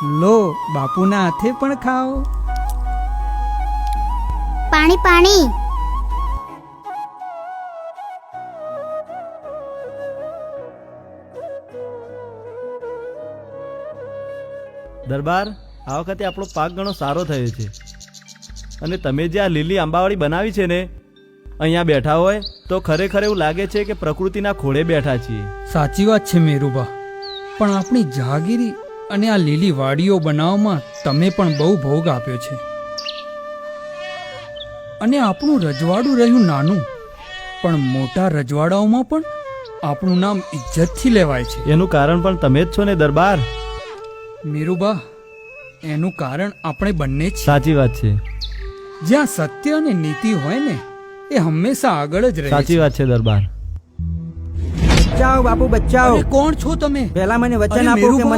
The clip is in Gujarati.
લો બાપુના હાથે પણ ખાઓ. પાણી પાણી. દરબાર, આ વખતે આપણો પાક ઘણો સારો થયો છે. અને તમે જે આ લીલી આંબાવાળી બનાવી છે ને, અહીંયા બેઠા હોય તો ખરેખર એવું લાગે છે કે પ્રકૃતિના ખોળે બેઠા છીએ. સાચી વાત છે મેરુબા, પણ આપણી જહાગીરી અને આ લીલી વાડીઓ બનાવવામાં તમે પણ બહુ ભોગ આપ્યો છે. અને આપણું રજવાડું રહ્યું નાનું, પણ મોટા રજવાડાઓમાં પણ આપણું નામ ઇજ્જતથી લેવાય છે. એનું કારણ પણ તમે જ છો ને દરબાર. મેરુબા, એનું કારણ આપણે બંને જ છીએ. સાચી વાત છે. જ્યાં સત્ય અને નીતિ હોય ને, એ હંમેશા આગળ જ રહે છે. સાચી વાત છે દરબાર. બચાવો બાપુ બચાવો. અરે કોણ છો તમે? પહેલા મને અરે વચન આપો કે મેરુબા,